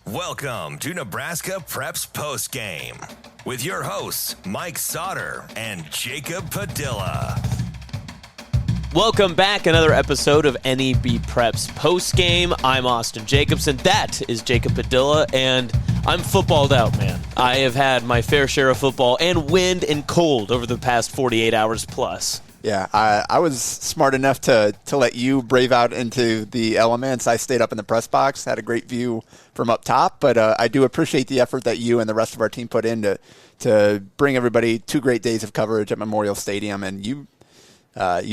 Welcome to Nebraska Preps Postgame with your hosts, Mike Sauter and Jacob Padilla. Welcome back. Another episode of NebPreps Postgame. I'm Austin Jacobsen. That is Jacob Padilla, and I'm footballed out, man. I have had my fair share of football and wind and cold over the past 48 hours plus. Yeah, I was smart enough to let you brave out into the elements. I stayed up in the press box, had a great view from up top, but I do appreciate the effort that you and the rest of our team put in to bring everybody 2 great days of coverage at Memorial Stadium. And you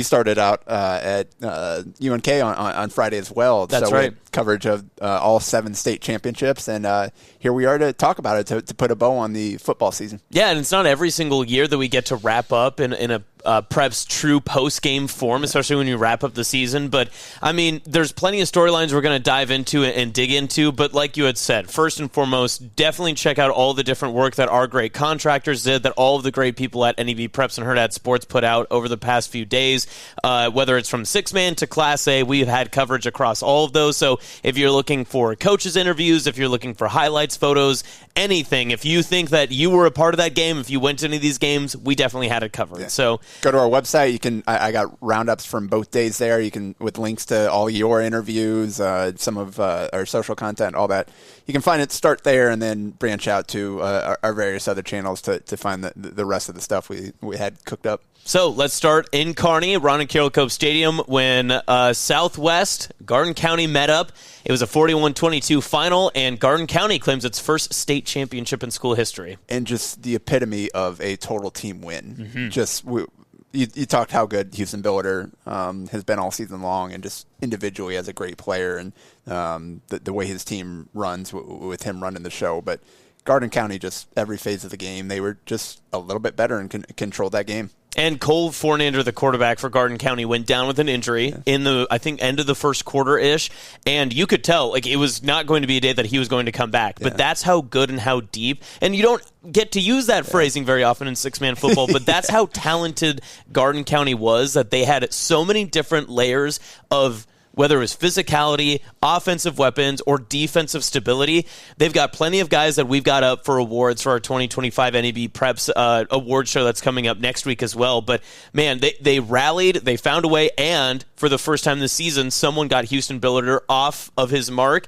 started out at UNK on Friday as well. That's so right. Coverage of all 7 state championships, and here we are to talk about it, to put a bow on the football season. Yeah, and it's not every single year that we get to wrap up in a Preps true post-game form, especially when you wrap up the season. But, I mean, there's plenty of storylines we're going to dive into and dig into. But like you had said, first and foremost, definitely check out all the different work that our great contractors did, that all of the great people at NebPreps and Hurrdat Sports put out over the past few days. Whether it's from 6-man to Class A, we've had coverage across all of those. So if you're looking for coaches' interviews, if you're looking for highlights, photos, anything, if you think that you were a part of that game, if you went to any of these games, we definitely had it covered. Yeah. So go to our website. You can. I got roundups from both days there. You can, with links to all your interviews, some of our social content, all that. You can find it. Start there, and then branch out to our various other channels to find the rest of the stuff we had cooked up. So let's start in Kearney, Ron and Carroll Cope Stadium, when Southwest Garden County met up. It was a 41-22 final, and Garden County claims its first state championship in school history. And just the epitome of a total team win. Mm-hmm. You talked how good Houston Billiter has been all season long, and just individually as a great player, and the way his team runs with him running the show. But Garden County, just every phase of the game, they were just a little bit better and controlled that game. And Cole Fornander, the quarterback for Garden County, went down with an injury in the, I think, end of the first quarter-ish. And you could tell, like, it was not going to be a day that he was going to come back. But that's how good and how deep. And you don't get to use that phrasing very often in 6-man football, but that's how talented Garden County was, that they had so many different layers of, whether it was physicality, offensive weapons, or defensive stability. They've got plenty of guys that we've got up for awards for our 2025 NebPreps award show that's coming up next week as well. But, man, they rallied, they found a way, and for the first time this season, someone got Houston Billiter off of his mark,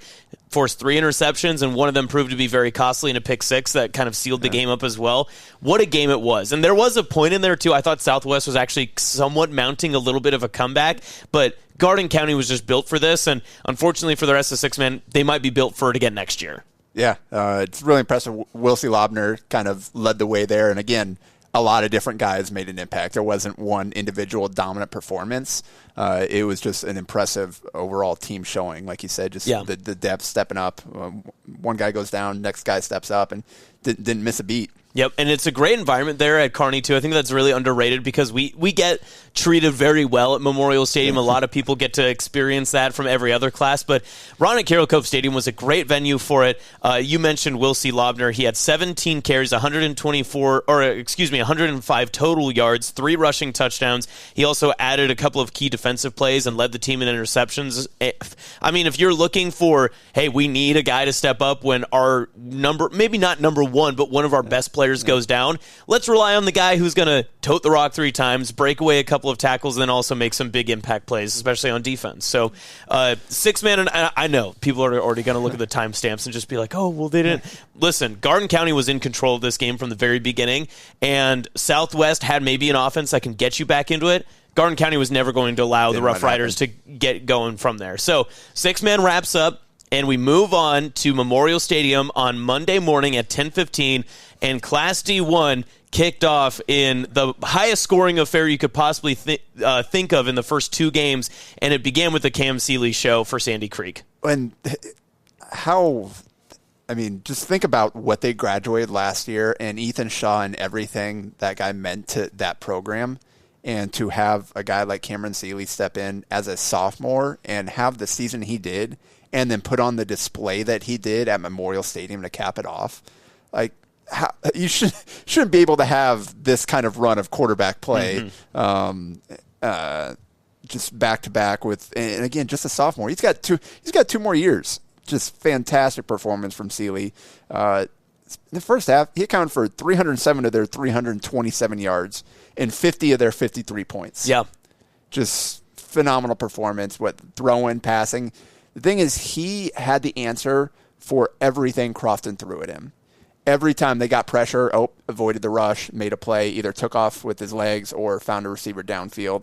forced 3 interceptions, and one of them proved to be very costly in a pick 6 that kind of sealed the game up as well. What a game it was. And there was a point in there, too. I thought Southwest was actually somewhat mounting a little bit of a comeback, but Garden County was just built for this, and unfortunately for the rest of 6-man, they might be built for it again next year. Yeah, it's really impressive. Wilsey Lobner kind of led the way there, and again, a lot of different guys made an impact. There wasn't one individual dominant performance. It was just an impressive overall team showing. Like you said, just the depth stepping up. One guy goes down, next guy steps up, and didn't miss a beat. Yep, and it's a great environment there at Kearney, too. I think that's really underrated because we get treated very well at Memorial Stadium. A lot of people get to experience that from every other class, but Ron and Carroll Cope Stadium was a great venue for it. You mentioned Wilsey Lobner. He had 17 carries, 105 total yards, 3 rushing touchdowns. He also added a couple of key defensive plays and led the team in interceptions. I mean, if you're looking for, hey, we need a guy to step up when our maybe not number one, but one of our best players goes down, let's rely on the guy who's going to tote the rock 3 times, break away a couple of tackles, and then also make some big impact plays, especially on defense. So 6-man, and I know people are already going to look at the timestamps and just be like, oh, well, they didn't. Listen, Garden County was in control of this game from the very beginning, and Southwest had maybe an offense that can get you back into it. Garden County was never going to allow the Rough Riders to get going from there. So 6-man wraps up, and we move on to Memorial Stadium on Monday morning at 10:15, and Class D1 kicked off in the highest scoring affair you could possibly think of in the first 2 games, and it began with the Cam Sealey show for Sandy Creek. And just think about what they graduated last year, and Ethan Shaw and everything that guy meant to that program. And to have a guy like Cameron Sealey step in as a sophomore and have the season he did, and then put on the display that he did at Memorial Stadium to cap it off, like, you shouldn't be able to have this kind of run of quarterback play, just back to back with, and again, just a sophomore. He's got 2 more years just fantastic performance from Sealey. In the first half, he accounted for 307 of their 327 yards and 50 of their 53 points. Yeah. Just phenomenal performance, throwing, passing. The thing is, he had the answer for everything Crofton threw at him. Every time they got pressure, avoided the rush, made a play, either took off with his legs or found a receiver downfield.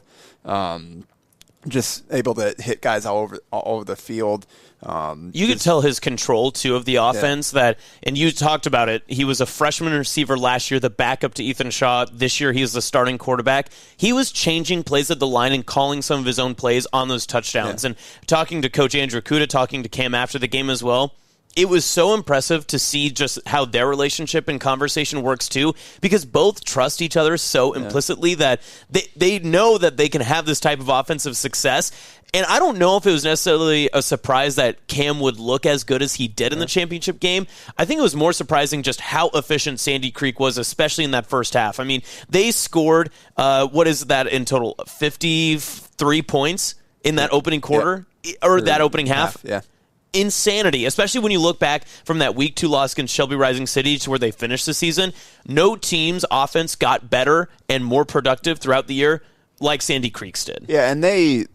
Just able to hit guys all over the field. You could tell his control, too, of the offense. And you talked about it. He was a freshman receiver last year, the backup to Ethan Shaw. This year, he was the starting quarterback. He was changing plays at the line and calling some of his own plays on those touchdowns. And talking to Coach Andrew Kuda, talking to Cam after the game as well, it was so impressive to see just how their relationship and conversation works, too, because both trust each other so implicitly that they know that they can have this type of offensive success. And I don't know if it was necessarily a surprise that Cam would look as good as he did in the championship game. I think it was more surprising just how efficient Sandy Creek was, especially in that first half. I mean, they scored, what is that in total, 53 points in that opening quarter, or that opening half? Yeah. Insanity, especially when you look back from that Week 2 loss against Shelby Rising City to where they finished the season. No team's offense got better and more productive throughout the year like Sandy Creek's did. Yeah, and they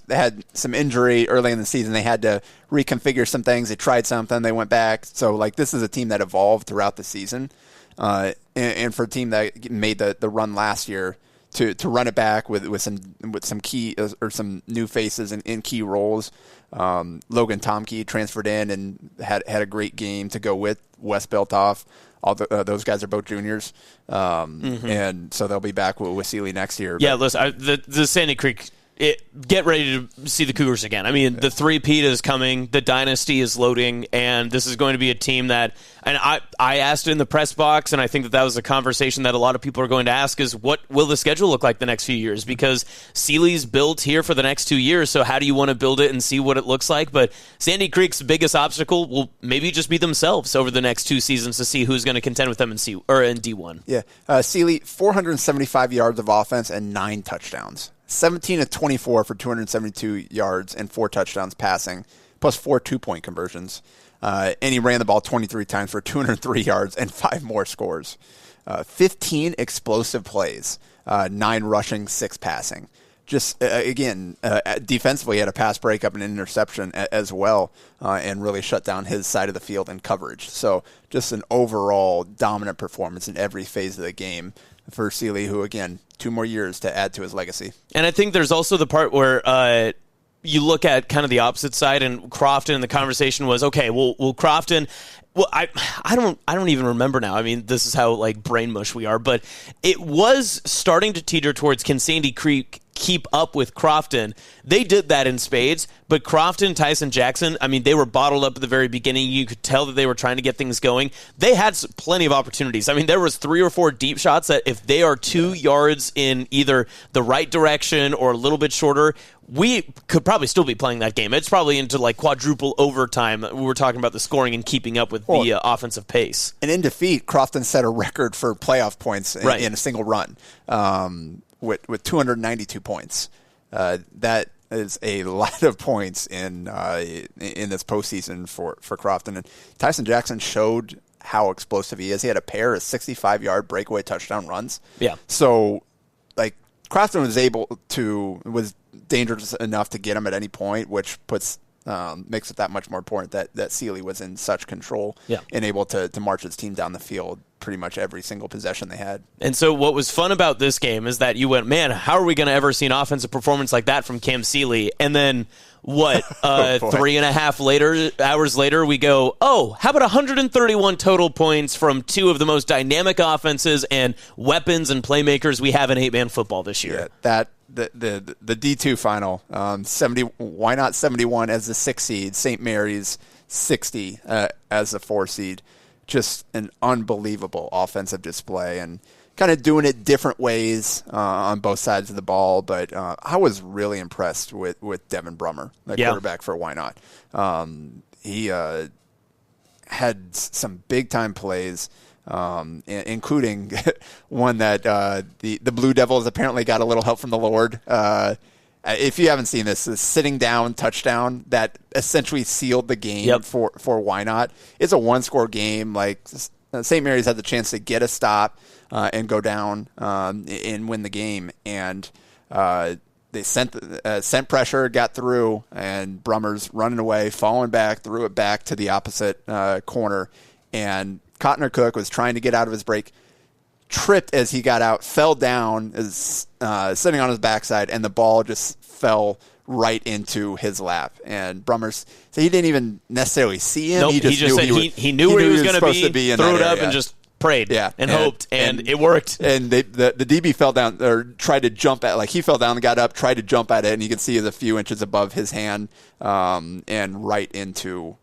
had some injury early in the season. They had to reconfigure some things. They tried something. They went back. So, this is a team that evolved throughout the season. And for a team that made the run last year, to run it back with some key or some new faces in key roles. Logan Tomke transferred in and had a great game to go with Wes Beltoff. Those guys are both juniors, and so they'll be back with Sealey next year. Yeah, listen, the Sandy Creek. Get ready to see the Cougars again. I mean, the three-peat is coming, the dynasty is loading, and this is going to be a team that, and I asked it in the press box, and I think that was a conversation that a lot of people are going to ask is, what will the schedule look like the next few years? Because Sealey's built here for the next 2 years, so how do you want to build it and see what it looks like? But Sandy Creek's biggest obstacle will maybe just be themselves over the next 2 seasons to see who's going to contend with them in D1. Yeah, Sealey, 475 yards of offense and 9 touchdowns. 17 of 24 for 272 yards and 4 touchdowns passing, plus 4 2-point conversions. And he ran the ball 23 times for 203 yards and 5 more scores. 15 explosive plays, 9 rushing, 6 passing. Just, again, defensively, he had a pass breakup and an interception as well, and really shut down his side of the field in coverage. So just an overall dominant performance in every phase of the game for Sealey, who, again, 2 more years to add to his legacy. And I think there's also the part where you look at kind of the opposite side, and Crofton, and the conversation was, okay, well Crofton, well, I don't even remember now. I mean, this is how brain mush we are, but it was starting to teeter towards, can Sandy Creek keep up with Crofton? They did that in spades, but Crofton, Tyson Jackson, I mean, they were bottled up at the very beginning. You could tell that they were trying to get things going. They had plenty of opportunities. I mean, there was 3 or 4 deep shots that if they are 2 yards in either the right direction or a little bit shorter, we could probably still be playing that game. It's probably into quadruple overtime. We were talking about the scoring and keeping up with the offensive pace. And in defeat, Crofton set a record for playoff points in a single run. With 292 points. That is a lot of points in this postseason for Crofton. And Tyson Jackson showed how explosive he is. He had a pair of 65-yard breakaway touchdown runs. Yeah. So, Crofton was dangerous enough to get him at any point, which makes it that much more important that Sealey was in such control and able to march his team down the field pretty much every single possession they had. And so what was fun about this game is that you went, man, how are we going to ever see an offensive performance like that from Cam Sealey? And then 3.5 hours later, we go, how about 131 total points from 2 of the most dynamic offenses and weapons and playmakers we have in 8-man football this year? Yeah, the D2 final, 70. Wynot 71 as the 6 seed, St. Mary's 60 as the 4 seed. Just an unbelievable offensive display and kind of doing it different ways on both sides of the ball. But I was really impressed with Devin Brummer, the quarterback for Wynot. He had some big-time plays, including one that the Blue Devils apparently got a little help from the Lord. if you haven't seen this sitting down touchdown that essentially sealed the game for Wynot. It's a one-score game. Like St. Mary's had the chance to get a stop and go down and win the game, and they sent pressure, got through, and Brummer's running away, falling back, threw it back to the opposite corner, and Cotner Cook was trying to get out of his break, tripped as he got out, fell down, is sitting on his backside, and the ball just fell right into his lap. And Brummers, so he didn't even necessarily see him. Nope, he just said he knew where he was going to be, threw it up, and just prayed and hoped, and it worked. And the DB fell down, or tried to jump at, like he fell down and got up, tried to jump at it, and you can see it a few inches above his hand and right into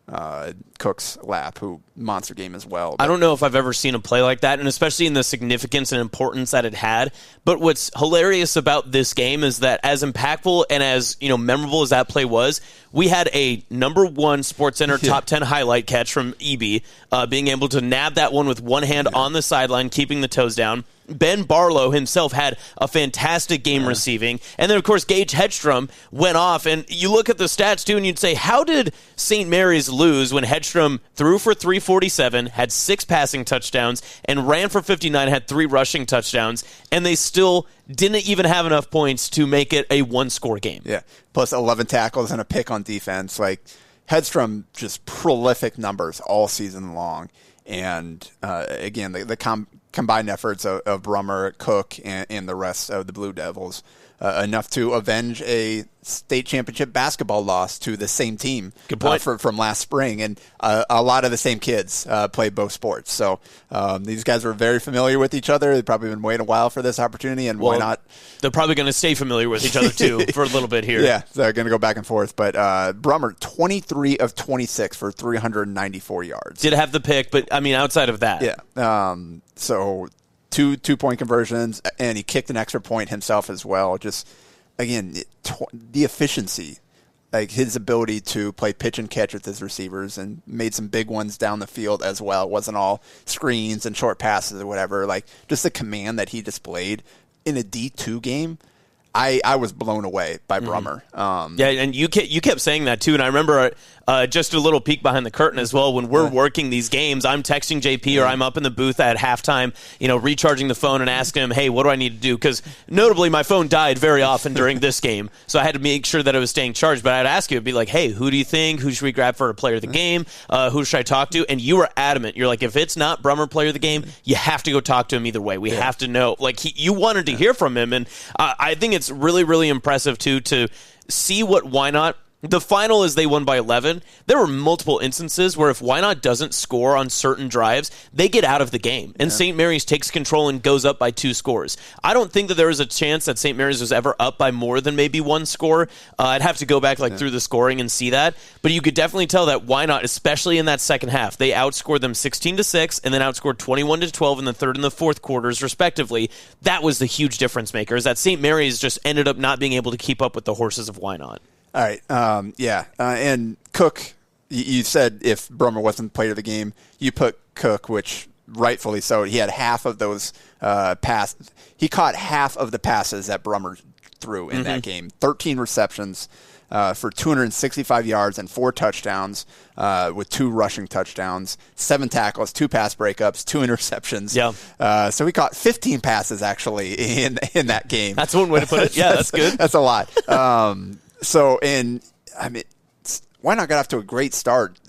Cook's lap, who monster game as well. But I don't know if I've ever seen a play like that, and especially in the significance and importance that it had. But what's hilarious about this game is that as impactful and as memorable as that play was, we had a number one SportsCenter top 10 highlight catch from EB, being able to nab that one with one hand on the sideline, keeping the toes down. Ben Barlow himself had a fantastic game receiving. And then, of course, Gage Hedstrom went off. And you look at the stats, too, and you'd say, how did St. Mary's lose when Hedstrom threw for 347, had 6 passing touchdowns, and ran for 59, had 3 rushing touchdowns, and they still didn't even have enough points to make it a one-score game? Yeah, plus 11 tackles and a pick on defense. Like, Hedstrom, just prolific numbers all season long. And, again, the combined efforts of Brummer, Cook, and the rest of the Blue Devils, enough to avenge a state championship basketball loss to the same team. Good point. From last spring. And a lot of the same kids played both sports. So these guys were very familiar with each other. They've probably been waiting a while for this opportunity, and why not? They're probably going to stay familiar with each other, too, for a little bit here. Yeah, they're going to go back and forth. But Brummer, 23 of 26 for 394 yards. Did have the pick, but, outside of that. Yeah. So two-point conversions, and he kicked an extra point himself as well. Just, again, the efficiency, like his ability to play pitch and catch with his receivers, and made some big ones down the field as well. It wasn't all screens and short passes or whatever. Like, just the command that he displayed in a D2 game, I was blown away by Brummer. And you kept saying that too, and I remember just a little peek behind the curtain as well. When we're working these games, I'm texting JP or I'm up in the booth at halftime, recharging the phone and asking him, hey, what do I need to do? Because notably, my phone died very often during this game, so I had to make sure that it was staying charged. But I'd ask you, it'd be like, hey, who do you think? Who should we grab for a player of the game? Who should I talk to? And you were adamant. You're like, if it's not Brummer player of the game, you have to go talk to him either way. We have to know. Like, you wanted to hear from him, and I think it's really, really impressive, too, to see what Wynot. The final is they won by 11. There were multiple instances where if Wynot doesn't score on certain drives, they get out of the game. And St. Mary's takes control and goes up by 2 scores. I don't think that there was a chance that St. Mary's was ever up by more than maybe 1 score. I'd have to go back through the scoring and see that. But you could definitely tell that Wynot, especially in that second half, they outscored them 16-6 and then outscored 21-12 in the third and the fourth quarters, respectively. That was the huge difference maker, is that St. Mary's just ended up not being able to keep up with the horses of Wynot. All right, and Cook, you said if Brummer wasn't player of the game, you put Cook, which rightfully so. He had half of those passes. He caught half of the passes that Brummer threw in that game. 13 receptions for 265 yards and 4 touchdowns with 2 rushing touchdowns, 7 tackles, 2 pass breakups, 2 interceptions. Yeah. So he caught 15 passes, actually, in that game. That's one way to put it. Yeah, that's good. That's a lot. Wynot got off to a great start,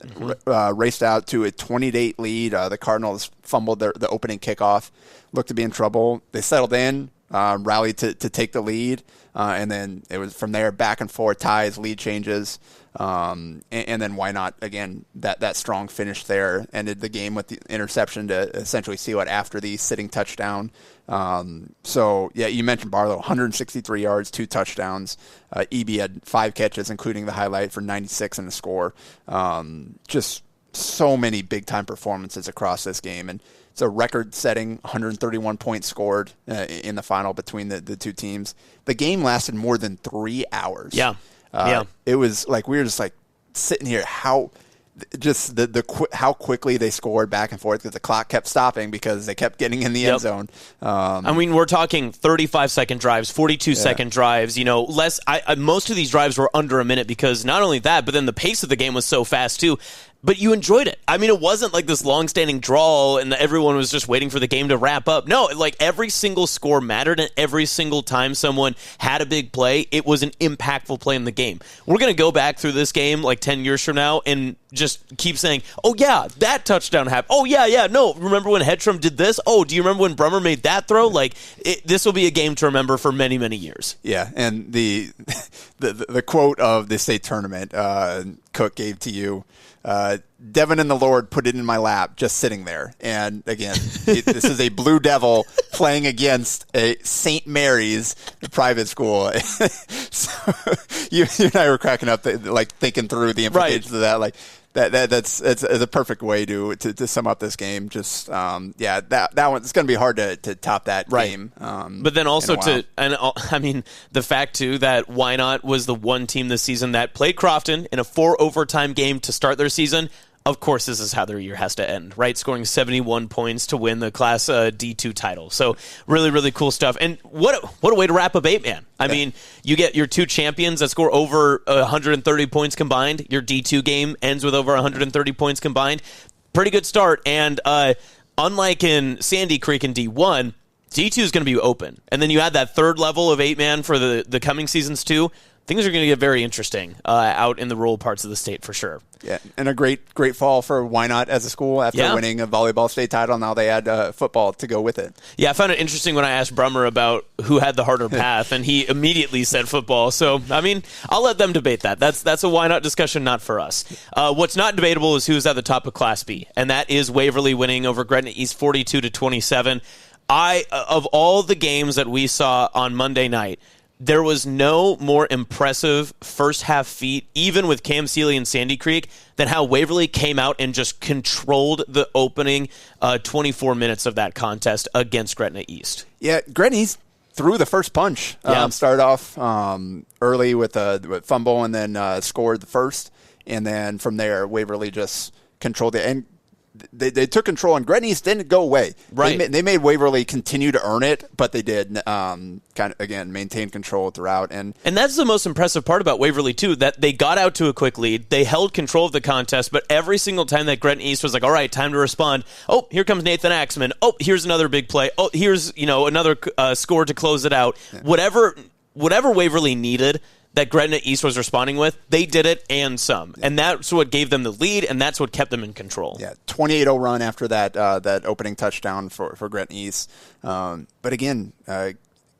raced out to a 20-8 lead. The Cardinals fumbled the opening kickoff, looked to be in trouble. They settled in, rallied to take the lead, and then it was from there back and forth, ties, lead changes, and then Wynot, again, that strong finish there, ended the game with the interception to essentially seal it after the sitting touchdown. You mentioned Barlow, 163 yards, 2 touchdowns. EB had 5 catches, including the highlight for 96 and a score. Just so many big-time performances across this game. And it's a record-setting 131 points scored in the final between the two teams. The game lasted more than 3 hours. Yeah. It was like we were just like sitting here. How just how quickly they scored back and forth, because the clock kept stopping because they kept getting in the end zone. I mean, we're talking 35-second drives, 42-second drives. Most of these drives were under a minute, because not only that, but then the pace of the game was so fast too. But you enjoyed it. I mean, it wasn't like this long-standing drawl and everyone was just waiting for the game to wrap up. No, like every single score mattered, and every single time someone had a big play, it was an impactful play in the game. We're going to go back through this game like 10 years from now and just keep saying, oh, yeah, that touchdown happened. Oh, yeah, no, remember when Hedstrom did this? Oh, do you remember when Brummer made that throw? Like, this will be a game to remember for many, many years. Yeah, and the quote of the state tournament Cook gave to you, Devin and the Lord put it in my lap, just sitting there. And again, this is a Blue Devil playing against a St. Mary's private school. So you and I were cracking up, thinking through the implications of that. Like that's a perfect way to sum up this game. Just that one, it's going to be hard to top that game. But then also the fact too that Wynot was the one team this season that played Crofton in a 4 overtime game to start their season. Of course, this is how their year has to end, right? Scoring 71 points to win the Class D2 title. So really, really cool stuff. And what a way to wrap up 8-man. I mean, you get your 2 champions that score over 130 points combined. Your D2 game ends with over 130 points combined. Pretty good start. And unlike in Sandy Creek in D1, D2 is going to be open. And then you add that third level of 8-man for the coming seasons too. Things are going to get very interesting out in the rural parts of the state for sure. Yeah, and a great fall for Wynot as a school after winning a volleyball state title. Now they add football to go with it. Yeah, I found it interesting when I asked Brummer about who had the harder path, and he immediately said football. So, I mean, I'll let them debate that. That's a Wynot discussion, not for us. What's not debatable is who's at the top of Class B, and that is Waverly winning over Gretna East 42-27. Of all the games that we saw on Monday night, there was no more impressive first half feat, even with Cam Sealey and Sandy Creek, than how Waverly came out and just controlled the opening 24 minutes of that contest against Gretna East. Yeah, Gretna East threw the first punch. Started off early with a fumble and then scored the first. And then from there, Waverly just controlled it. And they took control, and Gretna East didn't go away. Right. They made Waverly continue to earn it, but they did kind of, again, maintain control throughout. And that's the most impressive part about Waverly, too, that they got out to a quick lead. They held control of the contest, but every single time that Gretna East was like, all right, time to respond. Oh, here comes Nathan Axman. Oh, here's another big play. Oh, here's another score to close it out. Yeah. Whatever Waverly needed that Gretna East was responding with, they did it and some. And that's what gave them the lead, and that's what kept them in control. Yeah, 28-0 run after that opening touchdown for Gretna East. But again,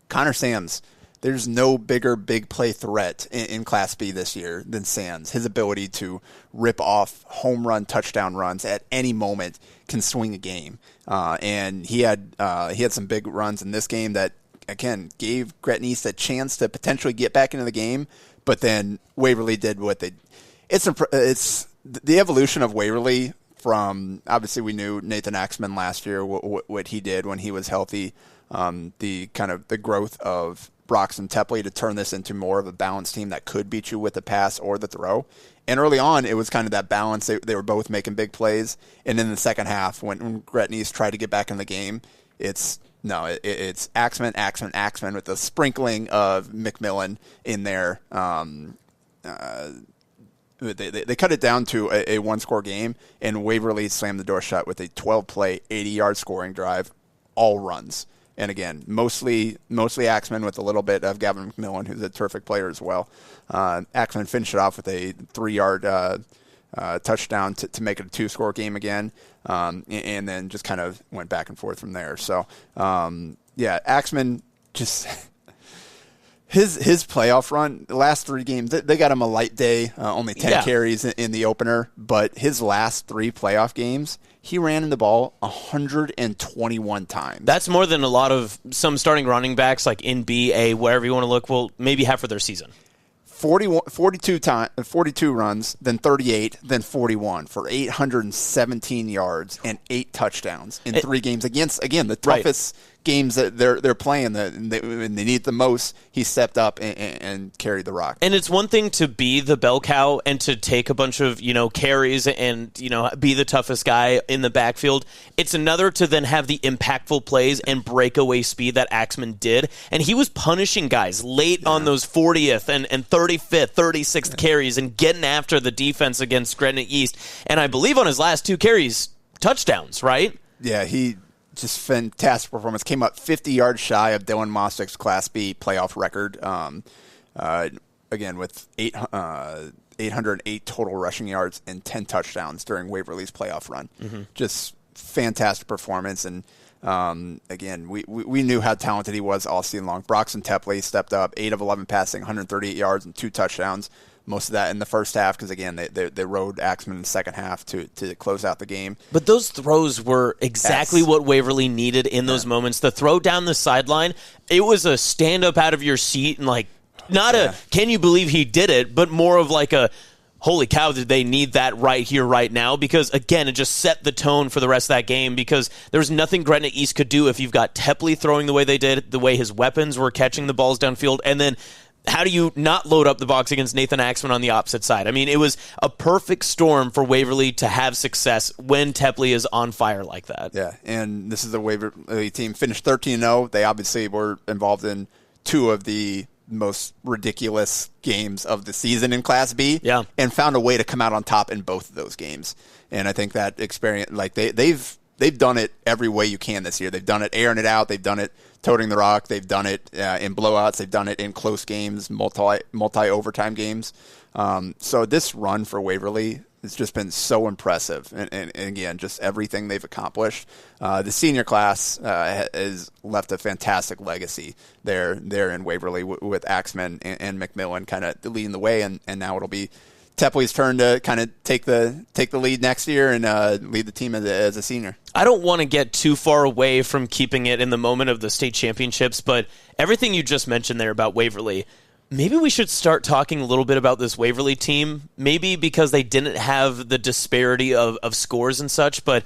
Connor Sands, there's no bigger big play threat in Class B this year than Sands. His ability to rip off home run touchdown runs at any moment can swing a game. And he had some big runs in this game that, again, gave Gretna East a chance to potentially get back into the game, but then Waverly did what they. It's the evolution of Waverly from, obviously we knew Nathan Axman last year, what he did when he was healthy, the kind of the growth of Broxton Tepley to turn this into more of a balanced team that could beat you with the pass or the throw. And early on, it was kind of that balance. They were both making big plays, and in the second half, when Gretna East tried to get back in the game, it's Axman with a sprinkling of McMillan in there. They cut it down to a one-score game, and Waverly slammed the door shut with a 12-play, 80-yard scoring drive, all runs. And again, mostly Axman with a little bit of Gavin McMillan, who's a terrific player as well. Axman finished it off with a 3-yard touchdown to make it a 2-score game again, and then just kind of went back and forth from there. So, Axman just his playoff run, the last 3 games, they got him a light day, only 10 carries in the opener, but his last 3 playoff games, he ran in the ball 121 times. That's more than a lot of some starting running backs like in B, A, wherever you want to look, will maybe have for their season. 42 runs, then 38, then 41 for 817 yards and 8 touchdowns in 3 games against, again, the toughest games that they're playing when they need it the most, he stepped up and carried the rock. And it's one thing to be the bell cow and to take a bunch of, carries and, be the toughest guy in the backfield. It's another to then have the impactful plays and breakaway speed that Axman did. And he was punishing guys late on those 40th and 35th, 36th carries and getting after the defense against Gretna East. And I believe on his last 2 carries, touchdowns, right? Yeah, he just fantastic performance. Came up 50 yards shy of Dylan Mostick's Class B playoff record. Again, with 808 total rushing yards and 10 touchdowns during Waverly's playoff run. Mm-hmm. Just fantastic performance. And again, we knew how talented he was all season long. Broxton Tepley stepped up, 8 of 11 passing, 138 yards and 2 touchdowns. Most of that in the first half because, again, they rode Axman in the second half to close out the game. But those throws were exactly what Waverly needed in those moments. The throw down the sideline, it was a stand up out of your seat and not a can you believe he did it, but more of like a holy cow, did they need that right here, right now? Because, again, it just set the tone for the rest of that game because there was nothing Gretna East could do if you've got Tepley throwing the way they did, the way his weapons were catching the balls downfield, and then how do you not load up the box against Nathan Axman on the opposite side? I mean, it was a perfect storm for Waverly to have success when Tepley is on fire like that. Yeah, and this is the Waverly team. Finished 13-0. They obviously were involved in 2 of the most ridiculous games of the season in Class B, and found a way to come out on top in both of those games. And I think that experience, they've done it every way you can this year. They've done it airing it out. They've done it toting the rock. They've done it in blowouts. They've done it in close games, multi-overtime games. So this run for Waverly has just been so impressive. And again, just everything they've accomplished. The senior class has left a fantastic legacy there in Waverly with Axman and McMillan kind of leading the way. And now it'll be Tepley's turn to kind of take the lead next year and lead the team as a senior. I don't want to get too far away from keeping it in the moment of the state championships, but everything you just mentioned there about Waverly, maybe we should start talking a little bit about this Waverly team, maybe because they didn't have the disparity of scores and such, but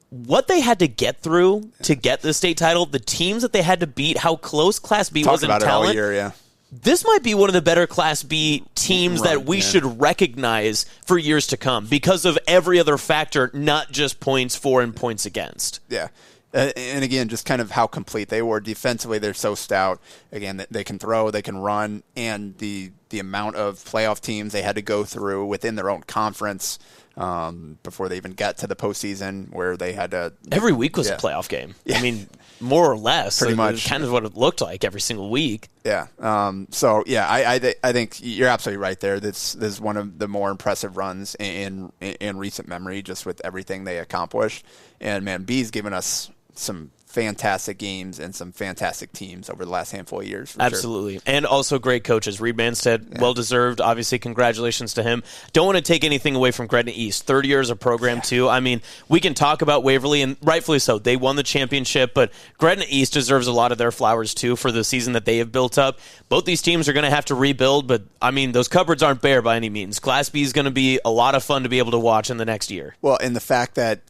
what they had to get through to get the state title, the teams that they had to beat, how close Class B was in talent. All year, yeah. This might be one of the better Class B teams that we should recognize for years to come because of every other factor, not just points for and points against. Yeah. And again, just kind of how complete they were. Defensively, they're so stout. Again, they can throw, they can run, and the amount of playoff teams they had to go through within their own conference before they even got to the postseason where they had to... Every week was a playoff game. Yeah. I mean, more or less. Pretty much. Kind of what it looked like every single week. Yeah. I think you're absolutely right there. This is one of the more impressive runs in recent memory, just with everything they accomplished. And, man, B's given us some fantastic games and some fantastic teams over the last handful of years. Absolutely. Sure. And also great coaches. Reed Manstead, well-deserved. Obviously, congratulations to him. Don't want to take anything away from Gretna East. 30 years of program, too. I mean, we can talk about Waverly, and rightfully so. They won the championship, but Gretna East deserves a lot of their flowers, too, for the season that they have built up. Both these teams are going to have to rebuild, but, I mean, those cupboards aren't bare by any means. Class B is going to be a lot of fun to be able to watch in the next year. Well, and the fact that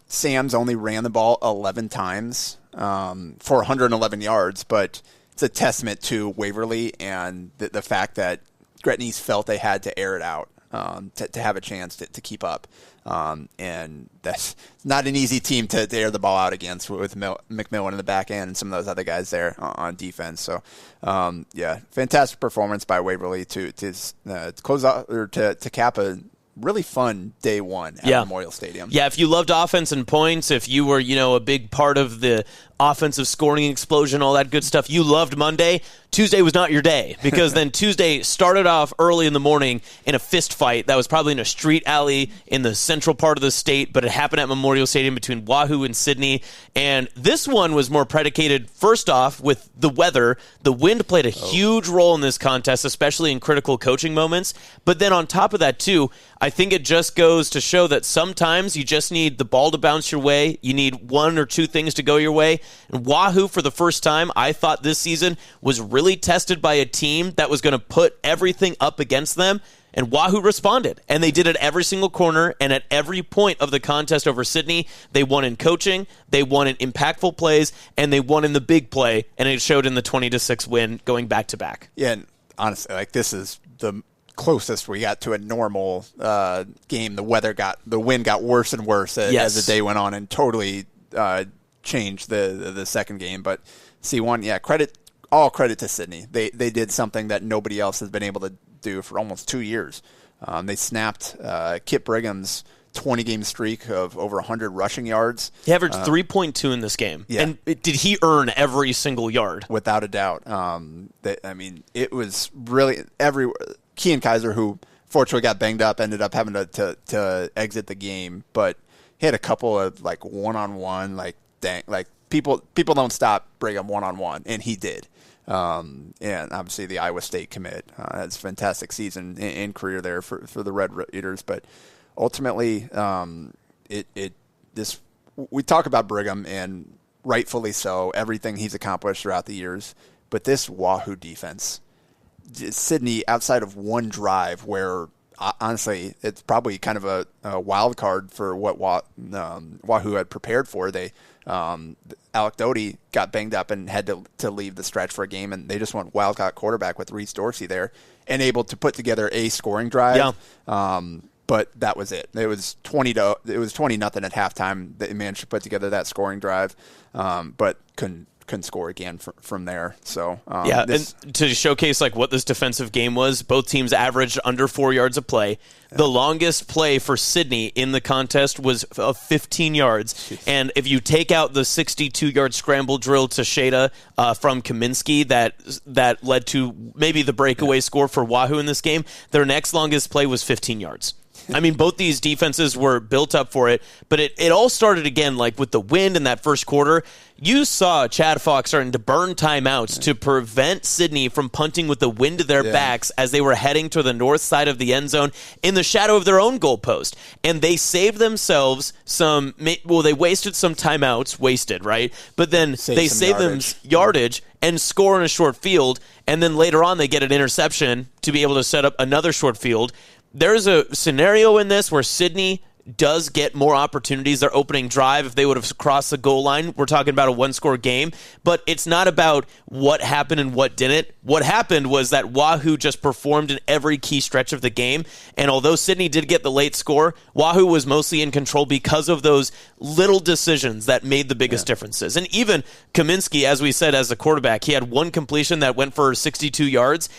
Sam's only ran the ball 11 times for 111 yards, but it's a testament to Waverly and the fact that Gretna East felt they had to air it out to have a chance to keep up. And that's not an easy team to air the ball out against with McMillan in the back end and some of those other guys there on defense. So, fantastic performance by Waverly to close out or to cap a really fun day one at Memorial Stadium. Yeah, if you loved offense and points, if you were, a big part of the offensive scoring explosion, all that good stuff, you loved Monday. Tuesday was not your day because then Tuesday started off early in the morning in a fist fight that was probably in a street alley in the central part of the state, but it happened at Memorial Stadium between Wahoo and Sidney. And this one was more predicated, first off, with the weather. The wind played a huge role in this contest, especially in critical coaching moments. But then on top of that, too, I think it just goes to show that sometimes you just need the ball to bounce your way. You need one or two things to go your way. And Wahoo, for the first time, I thought this season was really tested by a team that was going to put everything up against them. And Wahoo responded, and they did it every single corner, and at every point of the contest over Sidney, they won in coaching, they won in impactful plays, and they won in the big play, and it showed in the 20-6 win going back-to-back. Yeah, and honestly, like, this is the closest we got to a normal game. The wind got worse and worse as the day went on, and totally changed the second game. But C1, all credit to Sidney. They did something that nobody else has been able to do for almost 2 years. They snapped Kip Brigham's 20-game streak of over 100 rushing yards. He averaged 3.2 in this game. Yeah. And did he earn every single yard? Without a doubt. It was really Kean Kaiser, who fortunately got banged up, ended up having to exit the game, but he had a couple of like one-on-one, people don't stop Brigham one-on-one, and he did. And obviously the Iowa State commit has a fantastic season in career there for the Red Raiders, but ultimately we talk about Brigham, and rightfully so, everything he's accomplished throughout the years, but this Wahoo defense, Sidney, outside of one drive where honestly it's probably kind of a wild card for what Wahoo had prepared for. Alec Doty got banged up and had to leave the stretch for a game, and they just went wildcat quarterback with Reese Dorsey there and able to put together a scoring drive. Yeah. But that was it. It was 20-0 at halftime. They managed to put together that scoring drive, but couldn't score again from there. So and to showcase like what this defensive game was, both teams averaged under 4 yards a play. Yeah. The longest play for Sidney in the contest was 15 yards. Jeez. And if you take out the 62-yard scramble drill to Shada from Kaminsky that led to maybe the breakaway score for Wahoo in this game, their next longest play was 15 yards. I mean, both these defenses were built up for it, but it all started again, like with the wind in that first quarter. You saw Chad Fox starting to burn timeouts to prevent Sidney from punting with the wind to their backs as they were heading to the north side of the end zone in the shadow of their own goalpost. And they saved themselves they wasted some timeouts, right? But then they saved them yardage and score in a short field, and then later on they get an interception to be able to set up another short field. There's a scenario in this where Sidney does get more opportunities. Their opening drive, if they would have crossed the goal line, we're talking about a one-score game. But it's not about what happened and what didn't. What happened was that Wahoo just performed in every key stretch of the game. And although Sidney did get the late score, Wahoo was mostly in control because of those little decisions that made the biggest differences. And even Kaminsky, as we said, as a quarterback, he had one completion that went for 62 yards.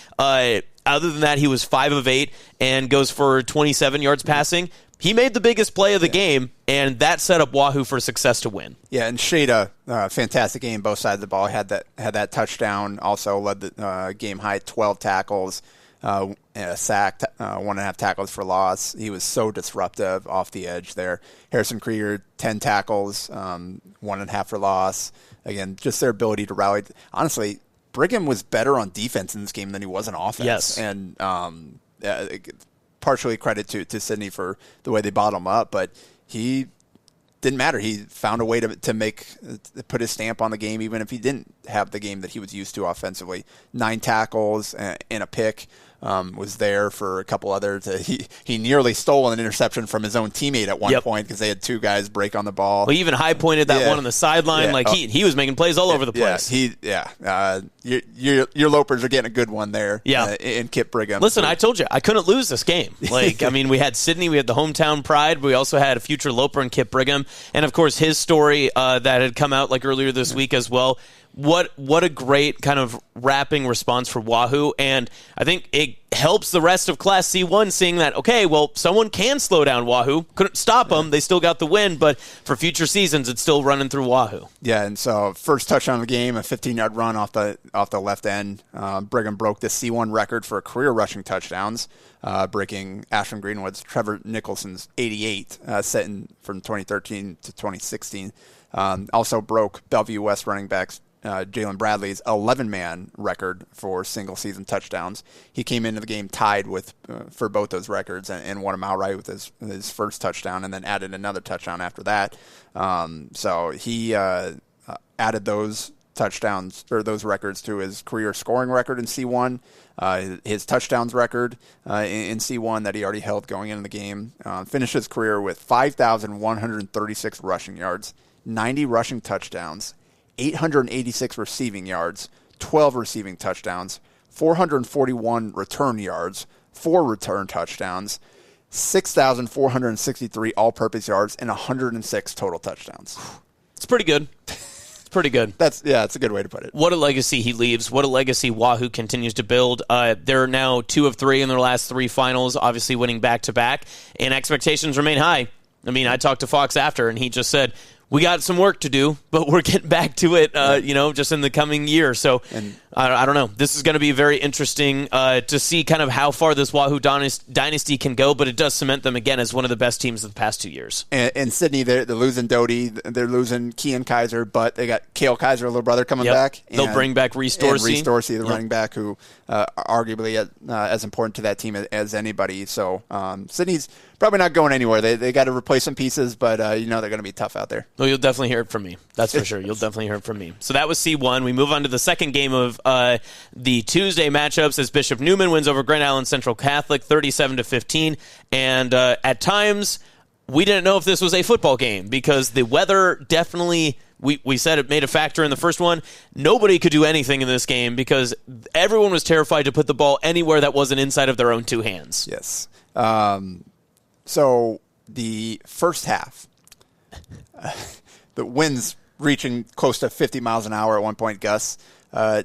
Other than that, he was 5 of 8 and goes for 27 yards passing. He made the biggest play of the game, and that set up Wahoo for success to win. Yeah, and Shada, fantastic game, both sides of the ball. Had that touchdown, also led the game high 12 tackles, and a sack, 1.5 tackles for loss. He was so disruptive off the edge there. Harrison Krieger, 10 tackles, 1.5 for loss. Again, just their ability to rally. Honestly, Brigham was better on defense in this game than he was on offense. Yes. And partially credit to Sidney for the way they bottom up, but he didn't matter. He found a way to put his stamp on the game, even if he didn't have the game that he was used to offensively. 9 tackles and a pick. Was there for a couple others. He nearly stole an interception from his own teammate at one point because they had 2 guys break on the ball. Well, he even high-pointed that one on the sideline. He was making plays all over the place. Your Lopers are getting a good one there in Kip Brigham. Listen, I told you, I couldn't lose this game. We had Sidney, we had the hometown pride, we also had a future Loper in Kip Brigham, and, of course, his story that had come out earlier this week as well. What a great kind of wrapping response for Wahoo, and I think it helps the rest of Class C1 seeing that, okay, well, someone can slow down Wahoo. Couldn't stop them. They still got the win, but for future seasons, it's still running through Wahoo. Yeah, and so first touchdown of the game, a 15-yard run off the left end. Brigham broke the C1 record for career rushing touchdowns, breaking Ashton Greenwood's Trevor Nicholson's 88, set from 2013 to 2016. Also broke Bellevue West running backs Jalen Bradley's 11-man record for single-season touchdowns. He came into the game tied with for both those records and won them outright with his first touchdown, and then added another touchdown after that. So he added those touchdowns, or those records, to his career scoring record in C1, his touchdowns record in C1 that he already held going into the game. Finished his career with 5,136 rushing yards, 90 rushing touchdowns, 886 receiving yards, 12 receiving touchdowns, 441 return yards, 4 return touchdowns, 6,463 all-purpose yards, and 106 total touchdowns. It's pretty good. It's pretty good. That's a good way to put it. What a legacy he leaves. What a legacy Wahoo continues to build. They're now 2 of 3 in their last 3 finals, obviously winning back-to-back, and expectations remain high. I mean, I talked to Fox after, and he just said, we got some work to do, but we're getting back to it, just in the coming year. So I don't know. This is going to be very interesting to see kind of how far this Wahoo dynasty can go, but it does cement them again as one of the best teams of the past 2 years. And Sidney, they're losing Doty, they're losing Kean Kaiser, but they got Kale Kaiser, little brother, coming back. They'll bring back Reese Dorsey. Reese Dorsey, the running back, who arguably as important to that team as anybody. So Sidney's probably not going anywhere. They got to replace some pieces, but they're going to be tough out there. Well, you'll definitely hear it from me. That's for sure. You'll definitely hear it from me. So that was C1. We move on to the second game of the Tuesday matchups as Bishop Neumann wins over Grand Island Central Catholic 37-15. And at times, we didn't know if this was a football game because the weather definitely, we said it made a factor in the first one. Nobody could do anything in this game because everyone was terrified to put the ball anywhere that wasn't inside of their own 2 hands. Yes. So the first half, the winds reaching close to 50 miles an hour at one point, gusts.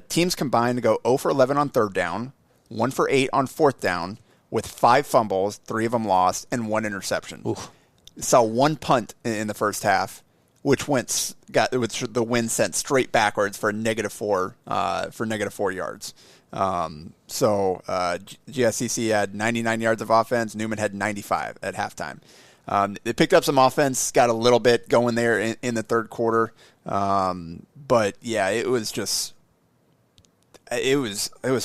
Teams combined to go 0 for 11 on third down, 1 for 8 on fourth down, with 5 fumbles, 3 of them lost, and 1 interception. Oof. Saw 1 punt in the first half, which got the wind sent straight backwards for -4 yards. So GICC had 99 yards of offense. Neumann had 95 at halftime. They picked up some offense, got a little bit going there in the third quarter. But yeah, it was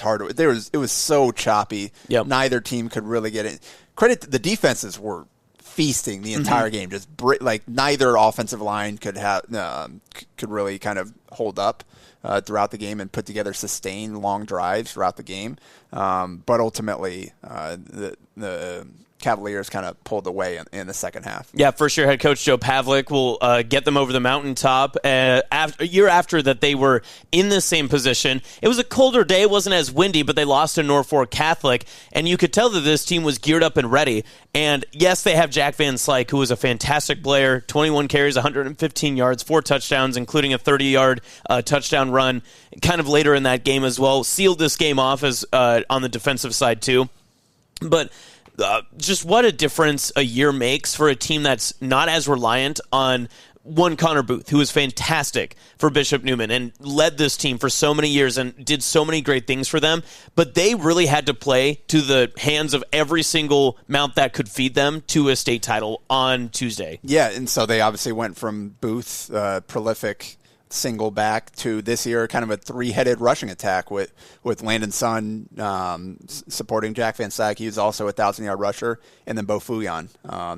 hard. It was so choppy. Yep. Neither team could really get it. Credit to the defenses were feasting the entire game. Just neither offensive line could really kind of hold up throughout the game and put together sustained long drives throughout the game. But ultimately, the Cavaliers kind of pulled away in the second half. Yeah, first-year head coach Joe Pavlik will get them over the mountaintop. A year after that, they were in the same position. It was a colder day. It wasn't as windy, but they lost to Norfolk Catholic, and you could tell that this team was geared up and ready. And yes, they have Jack Van Slyke, who was a fantastic player, 21 carries, 115 yards, 4 touchdowns, including a 30-yard touchdown run kind of later in that game as well. Sealed this game off as on the defensive side, too. But just what a difference a year makes for a team that's not as reliant on one Connor Booth, who was fantastic for Bishop Neumann and led this team for so many years and did so many great things for them. But they really had to play to the hands of every single mount that could feed them to a state title on Tuesday. Yeah, and so they obviously went from Booth, prolific single back, to this year kind of a 3-headed rushing attack with Landon Sun supporting Jack Van Slyke. He was also a 1,000-yard rusher, and then Bo Fuyan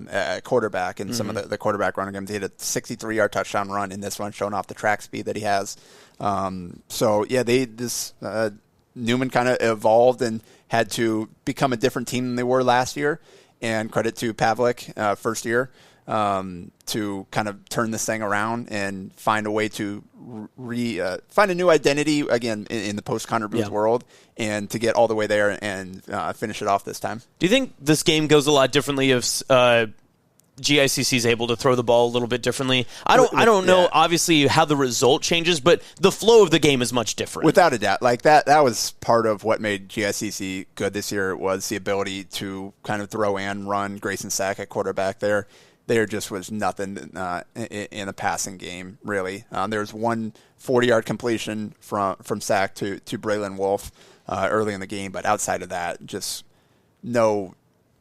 at quarterback and some of the quarterback running games. He had a 63-yard touchdown run in this one, showing off the track speed that he has. So yeah, Neumann kind of evolved and had to become a different team than they were last year, and credit to Pavlik, first year, to kind of turn this thing around and find a way to find a new identity again in the post-Connor Booth world, and to get all the way there and finish it off this time. Do you think this game goes a lot differently if GICC is able to throw the ball a little bit differently? I don't know, obviously, how the result changes, but the flow of the game is much different. Without a doubt. Like that was part of what made GICC good this year, was the ability to kind of throw and run. Grayson Sack at quarterback there. There just was nothing in the passing game, really. There was one 40-yard completion from Sack to Braylon Wolf early in the game, but outside of that, just no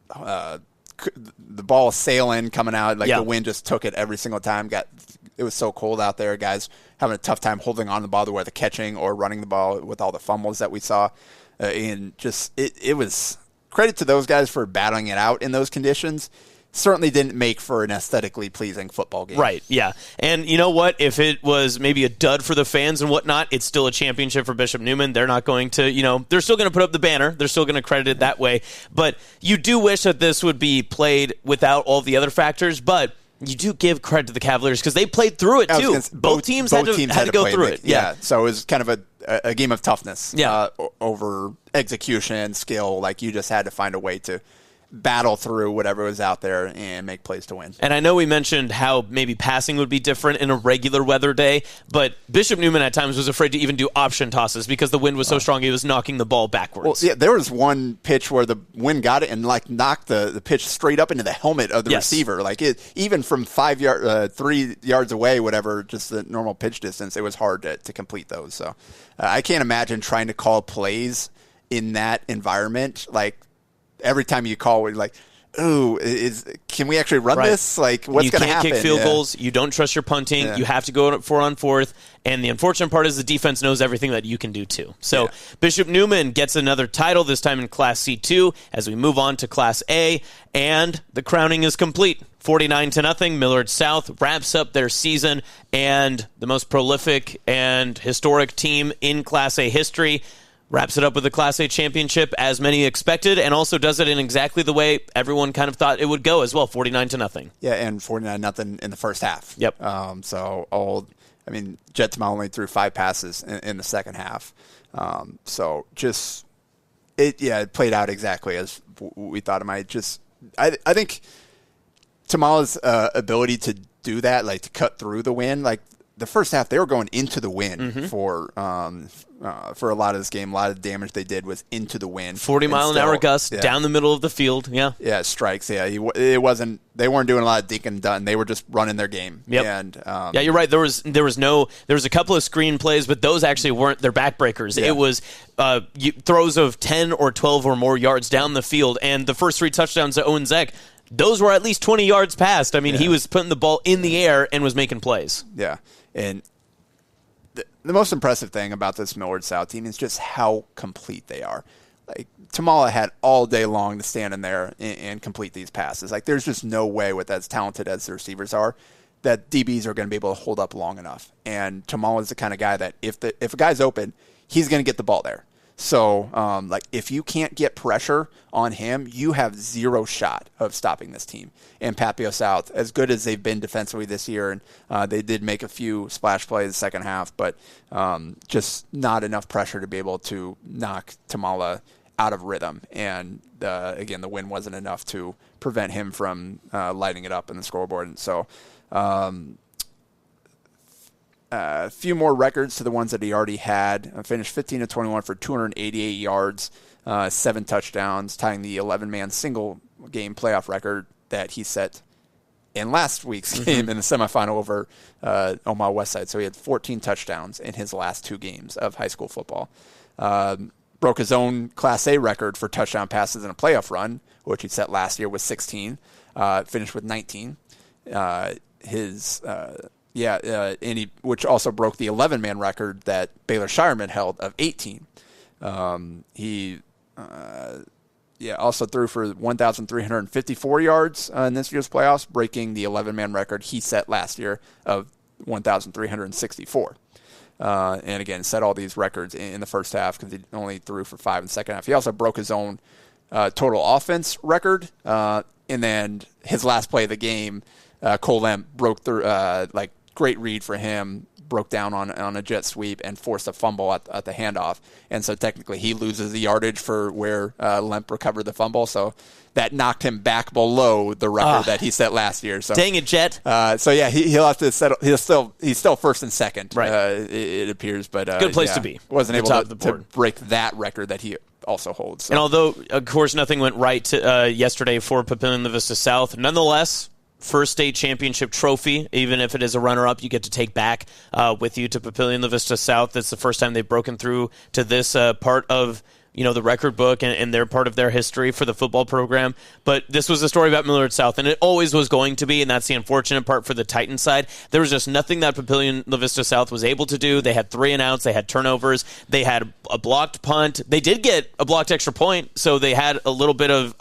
the ball sailing, coming out. The wind just took it every single time. It was so cold out there. Guys having a tough time holding on to the ball, whether catching or running the ball with all the fumbles that we saw. And just it was credit to those guys for battling it out in those conditions. certainly didn't make for an aesthetically pleasing football game. Right, yeah. And you know what? If it was maybe a dud for the fans and whatnot, it's still a championship for Bishop Neumann. They're not going to, they're still going to put up the banner. They're still going to credit it that way. But you do wish that this would be played without all the other factors, but you do give credit to the Cavaliers because they played through it, too. Both teams had to go through it. Yeah, so it was kind of a game of toughness over execution, skill. Like, you just had to find a way to battle through whatever was out there and make plays to win. And I know we mentioned how maybe passing would be different in a regular weather day, but Bishop Neumann at times was afraid to even do option tosses because the wind was so strong he was knocking the ball backwards. Well, yeah, there was one pitch where the wind got it and knocked the pitch straight up into the helmet of the receiver. Like, even from 3 yards away, whatever, just the normal pitch distance, it was hard to complete those. So I can't imagine trying to call plays in that environment. Like, every time you call, we're like, ooh, can we actually run this? Like, what's going to happen? You can't kick field goals. You don't trust your punting. You have to go 4 on 4th. And the unfortunate part is the defense knows everything that you can do, too. So Bishop Neumann gets another title, this time in Class C2, as we move on to Class A. And the crowning is complete. 49-0. Millard South wraps up their season. And the most prolific and historic team in Class A history wraps it up with the Class A championship, as many expected, and also does it in exactly the way everyone kind of thought it would go as well, 49-0. Yeah, and 49-0 in the first half. Yep. Jet Tamal only threw 5 passes in the second half. It played out exactly as we thought it might. I think Tamala's ability to do that, like to cut through the wind, like the first half they were going into the wind for a lot of this game. A lot of the damage they did was into the wind. 40-mile-an-hour gusts down the middle of the field. Yeah, strikes. Yeah, it wasn't. They weren't doing a lot of dink and done. They were just running their game. Yep. And you're right. There was a couple of screen plays, but those actually weren't their backbreakers. Yeah. It was throws of 10 or 12 or more yards down the field, and the first 3 touchdowns to Owen Zeck, those were at least 20 yards past. I mean, he was putting the ball in the air and was making plays. Yeah, and the most impressive thing about this Millard South team is just how complete they are. Like, Tamala had all day long to stand in there and complete these passes. Like, there's just no way, with as talented as the receivers are, that DBs are going to be able to hold up long enough. And Tamala is the kind of guy that if a guy's open, he's going to get the ball there. So, if you can't get pressure on him, you have zero shot of stopping this team. And Papio South, as good as they've been defensively this year, and they did make a few splash plays in the second half, but just not enough pressure to be able to knock Tamala out of rhythm. And, again, the win wasn't enough to prevent him from lighting it up in the scoreboard. And so a few more records to the ones that he already had. Finished 15-21 for 288 yards, 7 touchdowns, tying the 11-man single-game playoff record that he set in last week's game in the semifinal over Omaha Westside. So he had 14 touchdowns in his last 2 games of high school football. Broke his own Class A record for touchdown passes in a playoff run, which he set last year with 16. Finished with 19. Which also broke the 11-man record that Baylor Shireman held of 18. He also threw for 1,354 yards in this year's playoffs, breaking the 11-man record he set last year of 1,364. And again, set all these records in the first half because he only threw for 5 in the second half. He also broke his own total offense record. And then his last play of the game, Cole Lemp broke through, great read for him, broke down on a jet sweep and forced a fumble at the handoff. And so technically he loses the yardage for where Lemp recovered the fumble. So that knocked him back below the record that he set last year. So dang it, Jet. He'll have to settle. He's still first and second. Right. It appears, but good place to be. Wasn't able to break that record that he also holds. So. And although, of course, nothing went right yesterday for Papillion La Vista South, nonetheless, first state championship trophy, even if it is a runner-up, you get to take back with you to Papillion La Vista South. It's the first time they've broken through to this part of the record book and they're part of their history for the football program. But this was a story about Millard South, and it always was going to be, and that's the unfortunate part for the Titan side. There was just nothing that Papillion La Vista South was able to do. They had 3 and outs. They had turnovers. They had a blocked punt. They did get a blocked extra point, so they had a little bit of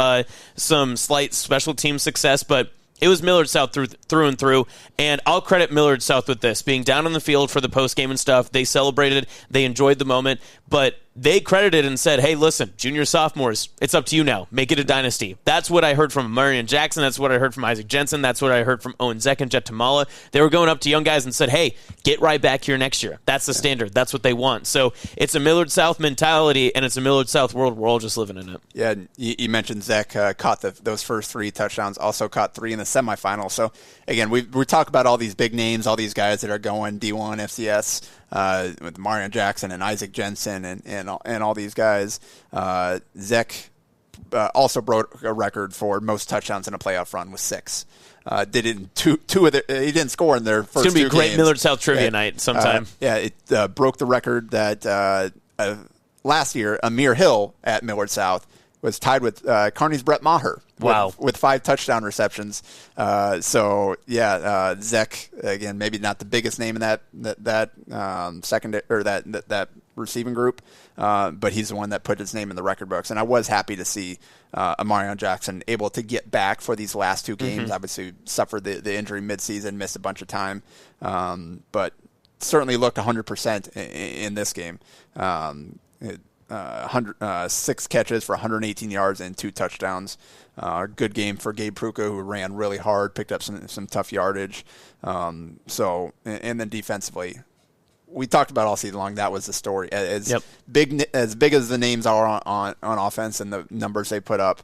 some slight special team success, but it was Millard South through and through, and I'll credit Millard South with this. Being down on the field for the postgame and stuff, they celebrated, they enjoyed the moment, but they credited and said, hey, listen, junior sophomores, it's up to you now. Make it a dynasty. That's what I heard from Marion Jackson. That's what I heard from Isaac Jensen. That's what I heard from Owen Zeck and Jet Tamala. They were going up to young guys and said, hey, get right back here next year. That's the standard. That's what they want. So it's a Millard South mentality, and it's a Millard South world. We're all just living in it. Yeah, you mentioned Zeck caught those first 3 touchdowns, also caught 3 in the semifinals. So, again, we talk about all these big names, all these guys that are going D1, FCS, with Marion Jackson and Isaac Jensen and all these guys. Zeck also broke a record for most touchdowns in a playoff run with 6. Did it in two of their, he didn't score in their first 2 games. It's going to be a great Millard South trivia night sometime. It broke the record that last year Amir Hill at Millard South was tied with Kearney's Brett Maher. Wow. With 5 touchdown receptions. Zeck, again, maybe not the biggest name in that secondary or that receiving group, but he's the one that put his name in the record books. And I was happy to see Amarion Jackson able to get back for these last 2 games. Obviously suffered the injury midseason, missed a bunch of time, but certainly looked 100% in this game. 6 catches for 118 yards and 2 touchdowns. Good game for Gabe Pruka, who ran really hard, picked up some tough yardage. And then defensively, we talked about all season long. That was the story. As big as the names are on offense and the numbers they put up,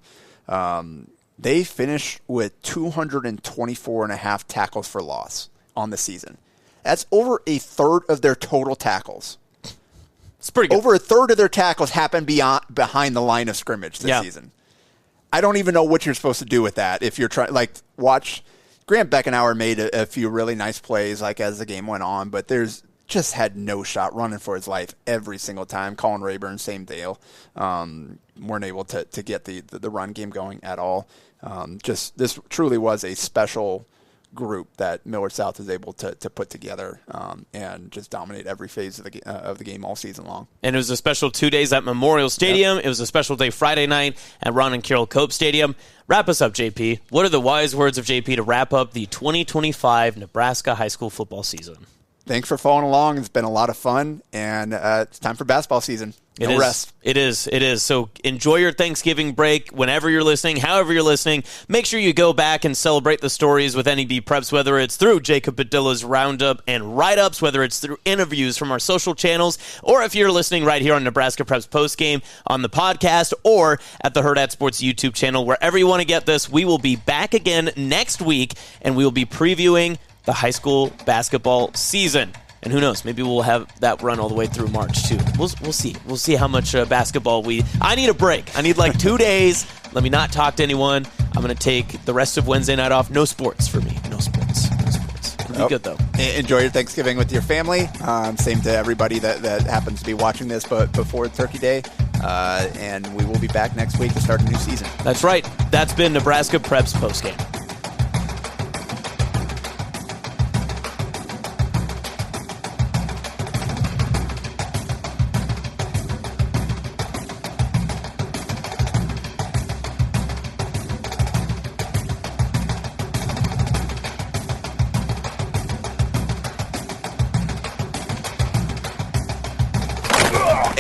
they finished with 224.5 tackles for loss on the season. That's over a third of their total tackles. It's pretty good. Over a third of their tackles happened behind the line of scrimmage this season. I don't even know what you're supposed to do with that. If you're trying, watch Grant Beckenauer made a few really nice plays, as the game went on, but there's just had no shot running for his life every single time. Colin Rayburn, same deal. Weren't able to get the run game going at all. This truly was a special group that Millard South is able to put together and just dominate every phase of the game all season long. And it was a special 2 days at Memorial Stadium. Yep. It was a special day Friday night at Ron and Carol Cope Stadium. Wrap us up, JP. What are the wise words of JP to wrap up the 2025 Nebraska high school football season? Thanks for following along. It's been a lot of fun, and it's time for basketball season. No rest. It is. So enjoy your Thanksgiving break whenever you're listening, however you're listening. Make sure you go back and celebrate the stories with NebPreps, whether it's through Jacob Padilla's roundup and write-ups, whether it's through interviews from our social channels, or if you're listening right here on Nebraska Preps Postgame on the podcast or at the Hurrdat Sports YouTube channel. Wherever you want to get this, we will be back again next week, and we will be previewing the high school basketball season. And who knows, maybe we'll have that run all the way through March, too. We'll see. We'll see how much basketball I need a break. I need 2 days. Let me not talk to anyone. I'm going to take the rest of Wednesday night off. No sports for me. No sports. It'll be good, though. Enjoy your Thanksgiving with your family. Same to everybody that happens to be watching this but before Turkey Day. And we will be back next week to start a new season. That's right. That's been Nebraska Preps Postgame.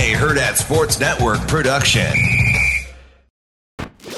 A Hurrdat Sports Network production.